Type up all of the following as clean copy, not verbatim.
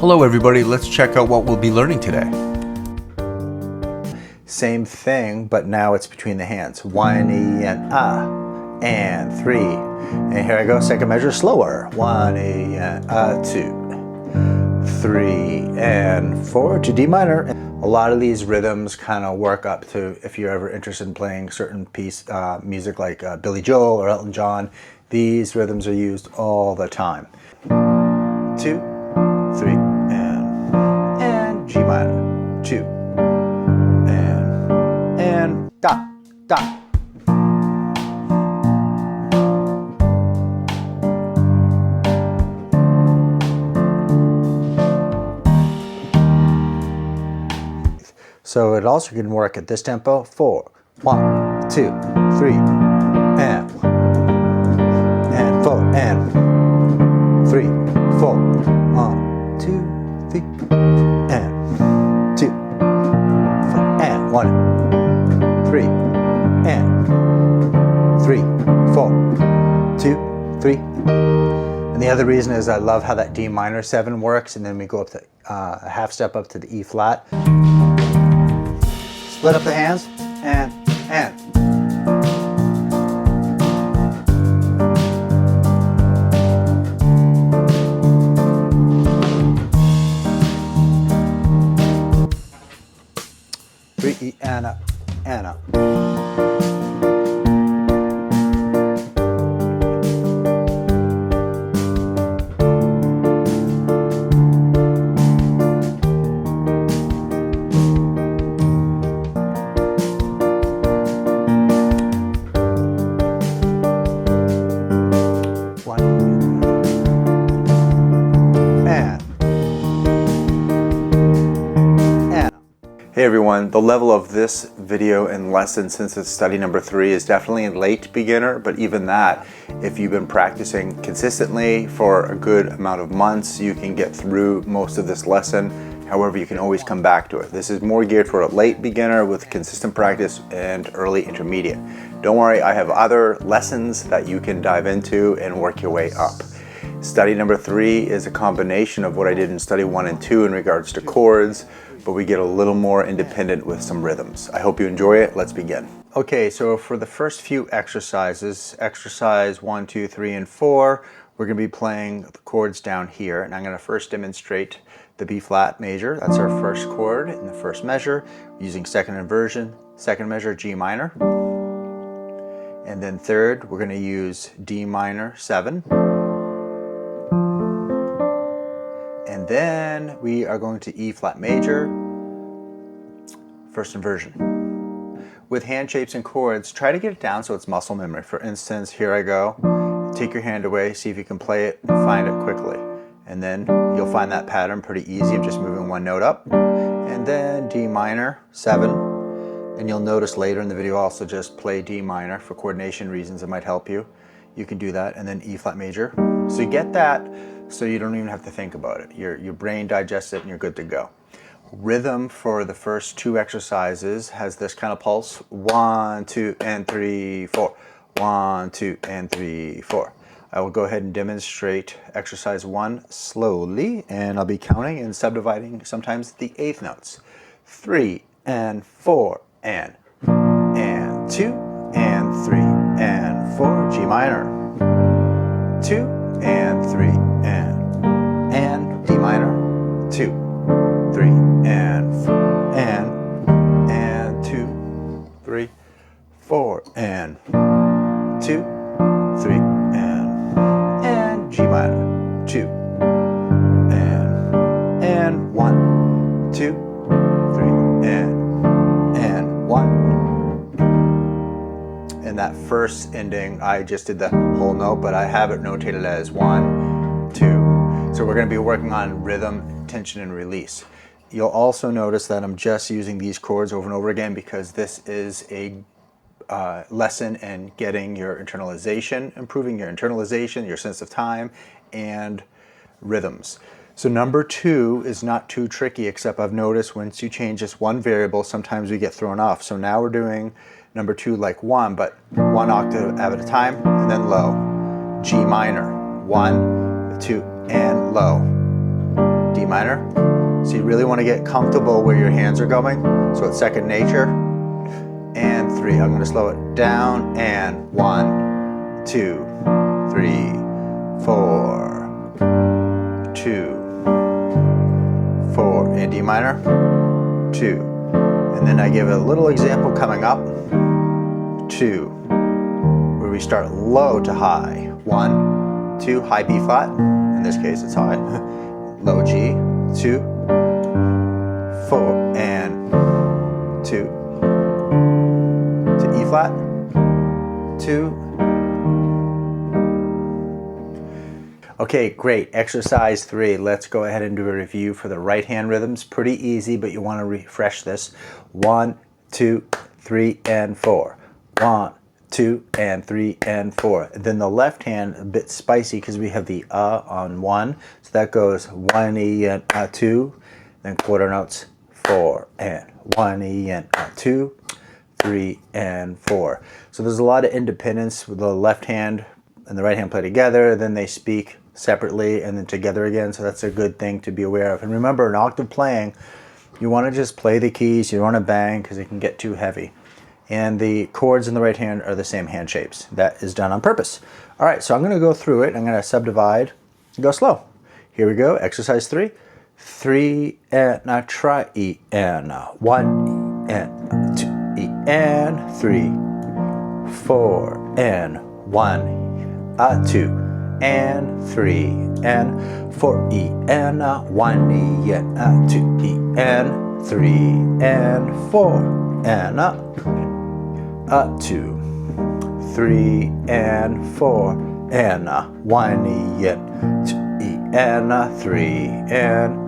Hello everybody, let's check out what we'll be learning today. Same thing, but now it's between the hands. 1 E and 3. And here I go, second measure slower. 1 E and 2, 3 and 4 to D minor. A lot of these rhythms kind of work up to, if you're ever interested in playing certain piece music like Billy Joel or Elton John, these rhythms are used all the time. 2, 3 and G minor, 2 and da da. So it also can work at this tempo. 4, 1, 2, 3 and 4 and 3, 4, 1, 2, 3 and 2, 4 and 1, 3 and 3, 4, 2, 3. And the other reason is I love how that D minor 7 works, and then we go up to a half step up to the E flat. Split up the hands and. 3 E and up, and up. Hey everyone, the level of this video and lesson, since it's study number 3, is definitely a late beginner, but even that, if you've been practicing consistently for a good amount of months, you can get through most of this lesson. However, you can always come back to it. This is more geared for a late beginner with consistent practice and early intermediate. Don't worry, I have other lessons that you can dive into and work your way up. Study number 3 is a combination of what I did in study 1 and 2 in regards to chords, but we get a little more independent with some rhythms. I hope you enjoy it. Let's begin. Okay, so for the first few exercises, exercise 1, 2, 3, and 4, we're going to be playing the chords down here, and I'm going to first demonstrate the B flat major. That's our first chord in the first measure, using second inversion, second measure G minor. And then third, we're going to use D minor 7. And then we are going to E flat major, first inversion. With hand shapes and chords, try to get it down so it's muscle memory. For instance, here I go. Take your hand away, see if you can play it and find it quickly. And then you'll find that pattern pretty easy. I'm just moving one note up. And then D minor, 7. And you'll notice later in the video I'll also just play D minor for coordination reasons. It might help you. You can do that. And then E flat major. So you get that so you don't even have to think about it. Your brain digests it and you're good to go. Rhythm for the first 2 exercises has this kind of pulse. 1, 2, and 3, 4. 1, 2, and 3, 4. I will go ahead and demonstrate exercise 1 slowly, and I'll be counting and subdividing sometimes the 8th notes. 3 and 4 and 2 and 3 and 4 G minor. 2 and 3 and D minor. 2, 3 and 2, 3, 4 and 2, 3 and G minor. 2 and 1, 2, 3 and 1. And that first ending, I just did the whole note, but I have it notated as 1, 2. So we're going to be working on rhythm, tension, and release. You'll also notice that I'm just using these chords over and over again because this is a lesson in getting your internalization, improving your internalization, your sense of time, and rhythms. So number 2 is not too tricky, except I've noticed once you change this one variable, sometimes we get thrown off. So now we're doing number 2 like 1, but 1 octave at a time, and then low. G minor, 1, 2, and low. D D minor. So you really want to get comfortable where your hands are going, so it's second nature. And 3. I'm going to slow it down, and 1, 2, 3, 4, 2, 4, and D minor, 2. And then I give a little example coming up, 2, where we start low to high. 1, 2, high B flat. In this case, it's high. Low G, 2, 4, and 2 to E flat, 2. Okay, great. Exercise 3. Let's go ahead and do a review for the right hand rhythms. Pretty easy, but you want to refresh this. 1, 2, 3, and 4. 1, 2, and 3, and 4. Then the left hand, a bit spicy because we have the on 1. So that goes 1 E and 2. Then quarter notes, 4 and 1 E and 2, 3 and 4. So there's a lot of independence with the left hand and the right hand play together. Then they speak separately and then together again. So that's a good thing to be aware of. And remember, in octave playing, you want to just play the keys. You don't want to bang because it can get too heavy. And the chords in the right hand are the same hand shapes. That is done on purpose. All right, so I'm going to go through it. I'm going to subdivide and go slow. Here we go. Exercise 3. 3 and now try E and 1 E and 2 E and 3, 4 and 1 2 and 3 and 4 E and 1 E and 2 E and 3 and 4 and 2, 3 and 4 and 1 E and 2 E and 3 and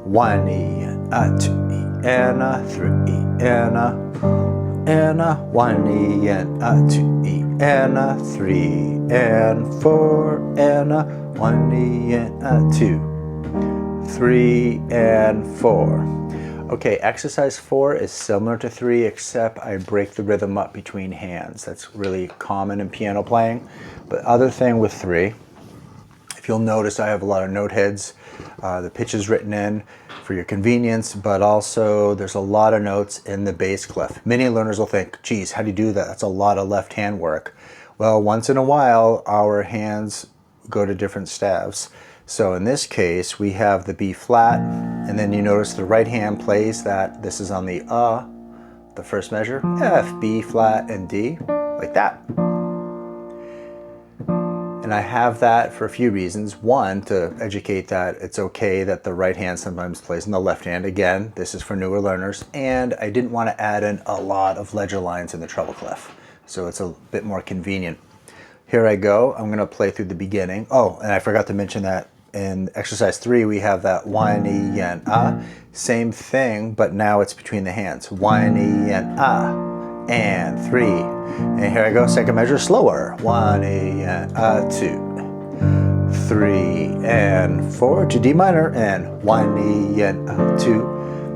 1 E and 2 E and 3 E and 1 E and 2 E and 3 and 4 and 1 E and 2, 3 and 4. Okay, exercise 4 is similar to 3, except I break the rhythm up between hands. That's really common in piano playing. But other thing with 3, if you'll notice, I have a lot of note heads. The pitch is written in for your convenience, but also there's a lot of notes in the bass clef. Many learners will think, geez, how do you do that? That's a lot of left hand work. Well, once in a while, our hands go to different staves. So in this case, we have the B flat, and then you notice the right hand plays that. This is on the first measure, F, B flat, and D, like that. And I have that for a few reasons. One, to educate that it's okay that the right hand sometimes plays in the left hand. Again, this is for newer learners. And I didn't want to add in a lot of ledger lines in the treble clef, so it's a bit more convenient. Here I go. I'm going to play through the beginning. Oh, and I forgot to mention that in exercise 3, we have that 1 E and A. Same thing, but now it's between the hands. 1 E and A. And 3. And here I go, second measure, slower. 1 E and 2. 3 and 4 to D minor, and 1 E and 2.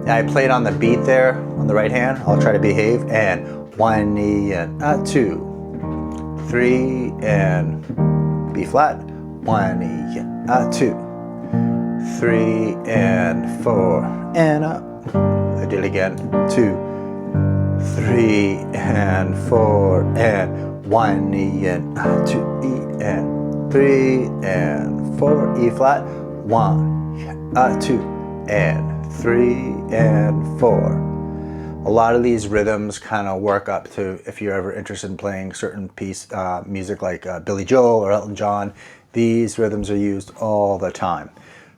And I played on the beat there on the right hand. I'll try to behave. And 1 E and 2. 3 and B flat. 1 E and 2. 3 and 4 and I did it again. 2. 3 and 4 and 1 E and 2 E and 3 and 4 E flat, 1 2 and 3 and 4. A lot of these rhythms kind of work up to, if you're ever interested in playing certain music like Billy Joel or Elton John, these rhythms are used all the time.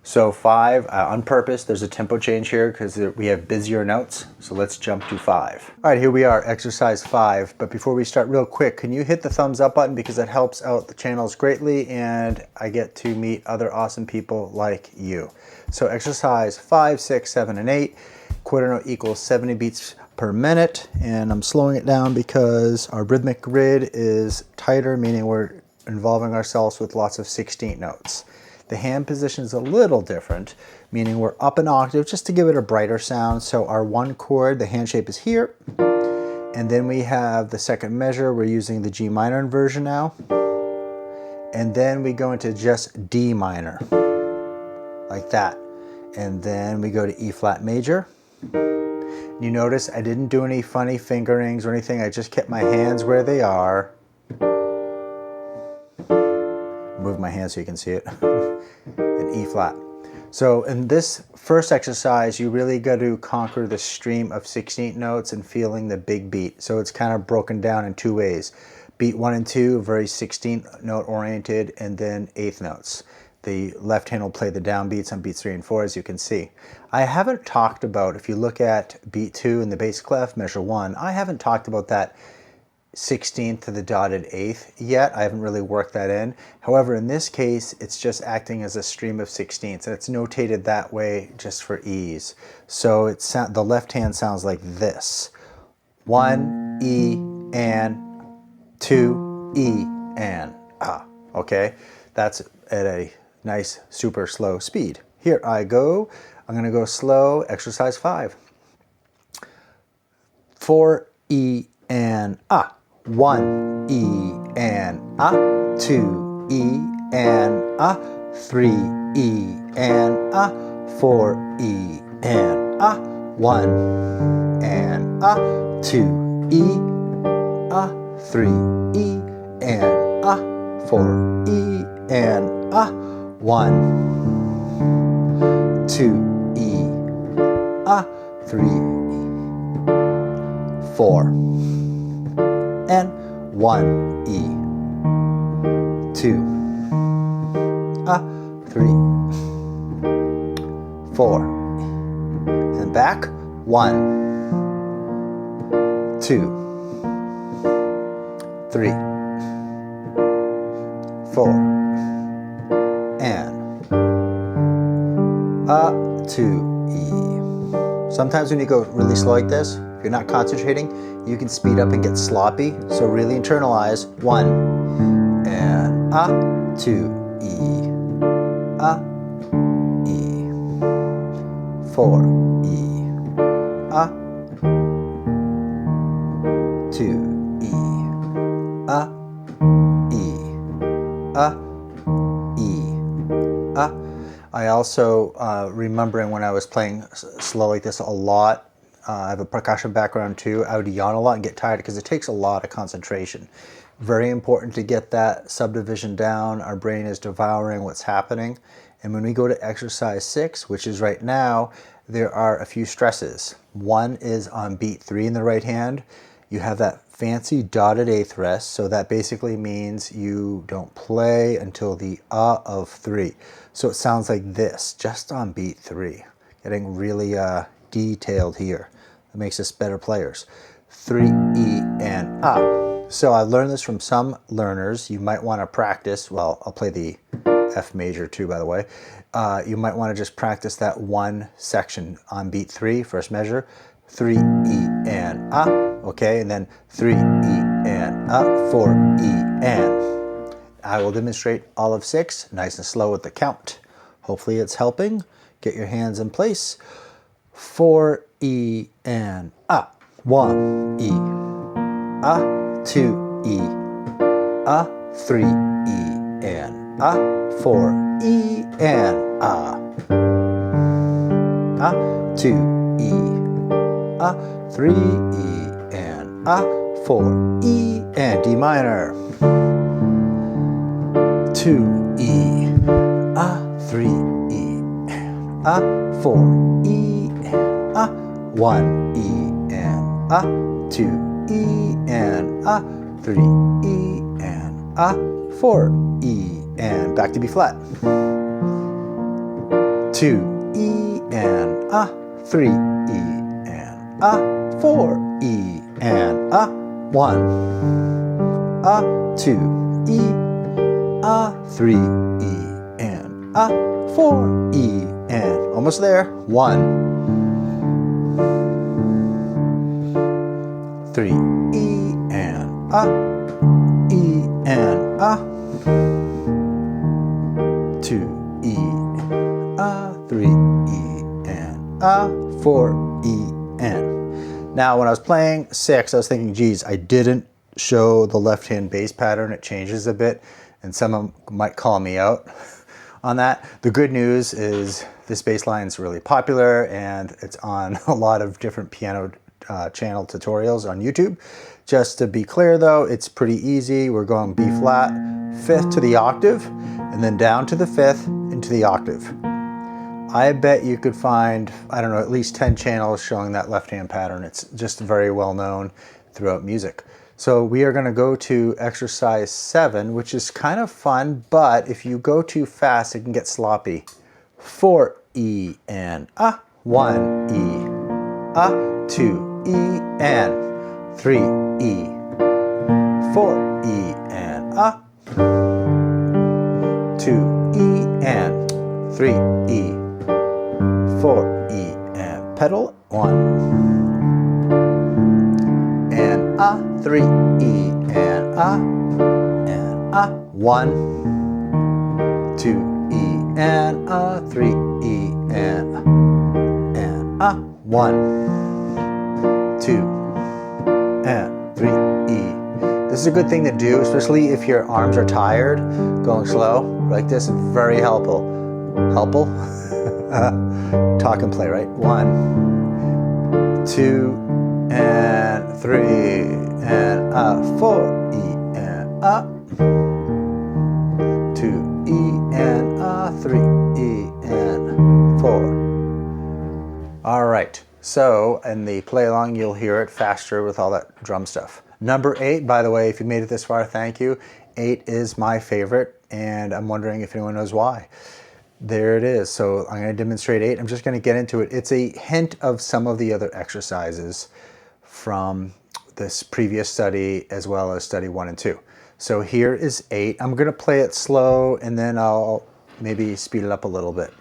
So 5, on purpose, there's a tempo change here because we have busier notes. So let's jump to 5. All right, here we are, exercise 5. But before we start, real quick, can you hit the thumbs up button because that helps out the channels greatly and I get to meet other awesome people like you. So exercise 5, 6, 7, and 8. Quarter note equals 70 beats per minute. And I'm slowing it down because our rhythmic grid is tighter, meaning we're involving ourselves with lots of 16th notes. The hand position is a little different, meaning we're up an octave just to give it a brighter sound. So our one chord, the hand shape is here. And then we have the second measure. We're using the G minor inversion now. And then we go into just D minor. like that. And then we go to E flat major. You notice I didn't do any funny fingerings or anything. I just kept my hands where they are. Move my hand so you can see it. And E flat. So in this first exercise, you really got to conquer the stream of 16th notes and feeling the big beat. So it's kind of broken down in two ways. Beat 1 and 2, very 16th note oriented, and then 8th notes. The left hand will play the downbeats on beats 3 and 4, as you can see. I haven't talked about, if you look at beat 2 in the bass clef, measure 1, I haven't talked about that 16th to the dotted 8th yet. I haven't really worked that in. However, in this case, it's just acting as a stream of 16ths, and it's notated that way just for ease. So the left hand sounds like this. 1, E, and 2, E, and okay? That's at a nice super slow speed. Here I go. I'm gonna go slow, exercise 5. 4, E, and 1, E, and 2, E, and 3, E, and 4, E, and 1, and 2, E, 3, E, and 4, E, and 1, 2, E, 3, 4, and 1, E, 2, 3, 4, and back, 1, 2, 3, 4, and 2, E. Sometimes when you go really slow like this, if you're not concentrating, you can speed up and get sloppy. So really internalize 1 and 2, E, E, 4, E, 2, E, I also, remembering when I was playing slow like this a lot, I have a percussion background too, I would yawn a lot and get tired because it takes a lot of concentration. Very important to get that subdivision down. Our brain is devouring what's happening. And when we go to exercise 6, which is right now, there are a few stresses. One is on beat 3 in the right hand. You have that fancy dotted 8th rest, so that basically means you don't play until the of 3. So it sounds like this, just on beat 3. Getting really detailed here. That makes us better players. 3, E, and So I learned this from some learners. You might want to practice, well, I'll play the F major too, by the way. You might want to just practice that one section on beat 3, first measure. 3, E, and okay, and then 3, E, and 4, E, and. I will demonstrate all of 6, nice and slow with the count. Hopefully it's helping. Get your hands in place. 4, E, and 1, E, 2, E, 3, E, and 4, E, and 2, E, 3, E, and 4, E, and D minor. 2, E, 3, E, and 4, E, and 1, E, and 2, E, and 3, E, and 4, E, and back to B flat. 2, E, and 3, E, and 4, E, and 1, 2, E, 3, E, and 4, E, and almost there. 1, 3, E, and E, and 2, E, 3, E, and 4, E, and. Now, when I was playing 6, I was thinking, geez, I didn't show the left hand bass pattern. It changes a bit, and someone might call me out on that. The good news is this bass line is really popular and it's on a lot of different piano channel tutorials on YouTube. Just to be clear though, it's pretty easy. We're going B flat, 5th to the octave, and then down to the 5th into the octave. I bet you could find, I don't know, at least 10 channels showing that left-hand pattern. It's just very well known throughout music. So we are going to go to exercise 7, which is kind of fun, but if you go too fast, it can get sloppy. 4 E and A, 1 E, A, 2 E and 3 E, 4 E and A, 2 E and 3 E, 4 E and pedal, 1 and A, 3 E and A, 1, 2 E and A, 3 E and A, 1, 2 and 3 E. This is a good thing to do, especially if your arms are tired. Going slow like this is very helpful. Helpful? Talk and play, right? 1, 2, and 3, and 4 E and 2 E and 3 E and 4. All right. So in the play along, you'll hear it faster with all that drum stuff. Number 8, by the way, if you made it this far, thank you. 8 is my favorite, and I'm wondering if anyone knows why. There it is. So I'm going to demonstrate 8. I'm just going to get into it. It's a hint of some of the other exercises from this previous study as well as study 1 and 2. So here is 8. I'm going to play it slow and then I'll maybe speed it up a little bit.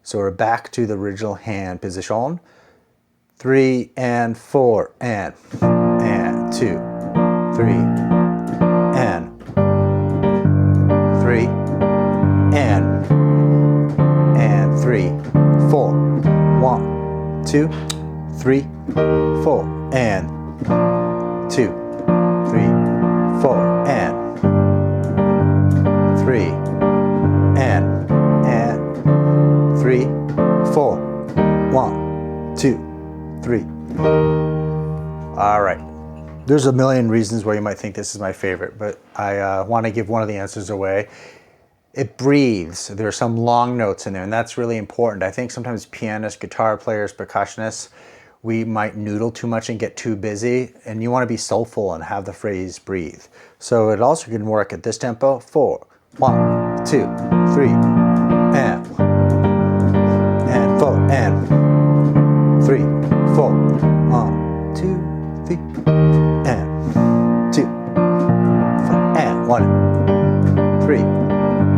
So we're back to the original hand position. 3 and 4 and 2, 3 and 3 and 3, 4, 1, 2, 3, 4 and 2, 3, 4 and 3 and 3, 4, 1, 2, 3. All right. There's a million reasons why you might think this is my favorite, but I want to give one of the answers away. It breathes. There are some long notes in there, and that's really important. I think sometimes pianists, guitar players, percussionists, we might noodle too much and get too busy, and you want to be soulful and have the phrase breathe. So it also can work at this tempo. 4, 1, 2, 3, and 4, and 3, 4, 1, 2, 3, and 2, 4, and 1, 3,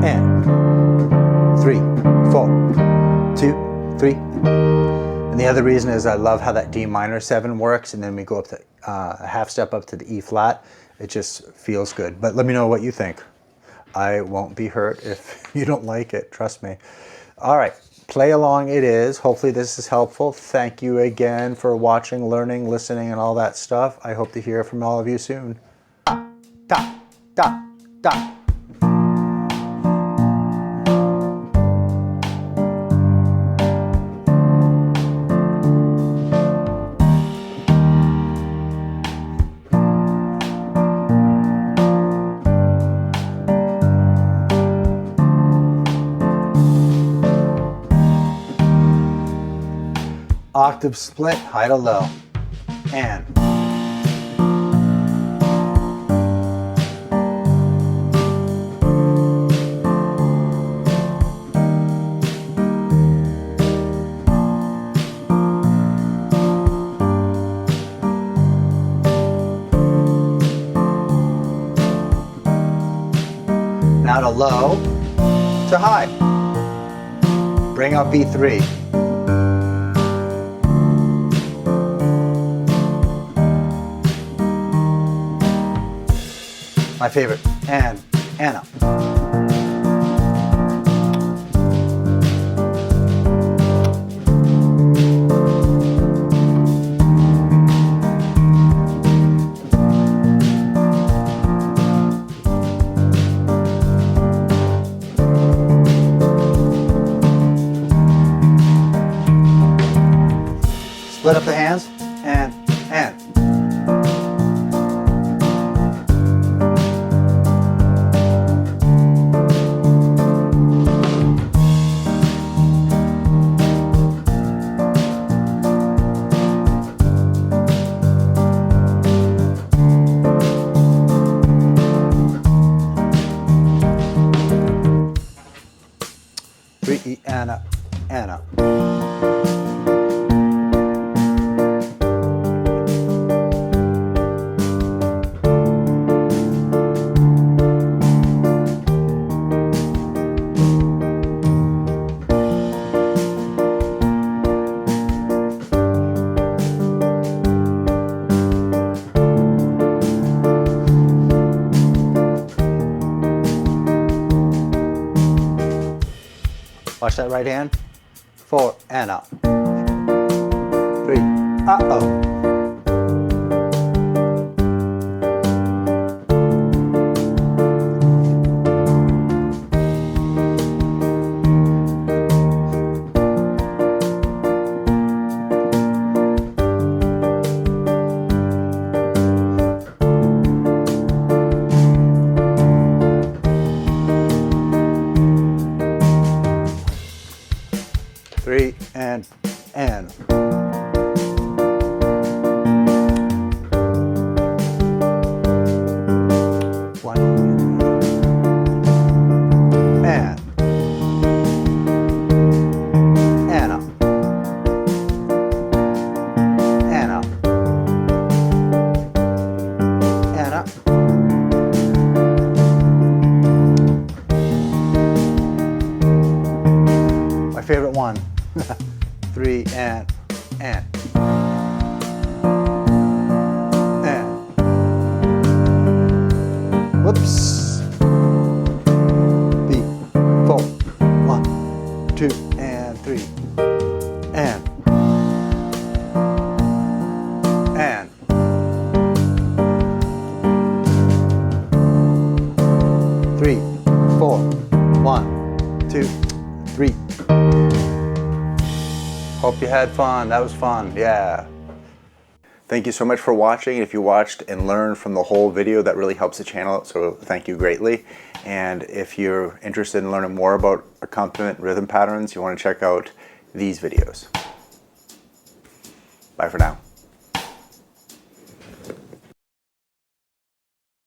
and 3, 4, 2, 3. And the other reason is I love how that D minor 7 works, and then we go up to a half step up to the E flat. It just feels good. But let me know what you think. I won't be hurt if you don't like it, trust me. All right, play along it is. Hopefully this is helpful. Thank you again for watching, learning, listening, and all that stuff. I hope to hear from all of you soon. Da, da, da, da. Octave split, high to low, and now to low to high. Bring up B3. My favorite, and up. Split up the hands, and. 3, and up, and up. Watch that right hand. 4, and up. 3, uh-oh. Three, and. 1, and up, and up, and up. My favorite one. 3, and. Whoops. Beat. 4, 1, 2, and 3, and. 3, 4, 1, 2, 3. Hope you had fun. That was fun. Yeah. Thank you so much for watching. If you watched and learned from the whole video, that really helps the channel out, so thank you greatly. And if you're interested in learning more about accompaniment rhythm patterns, you want to check out these videos. Bye for now.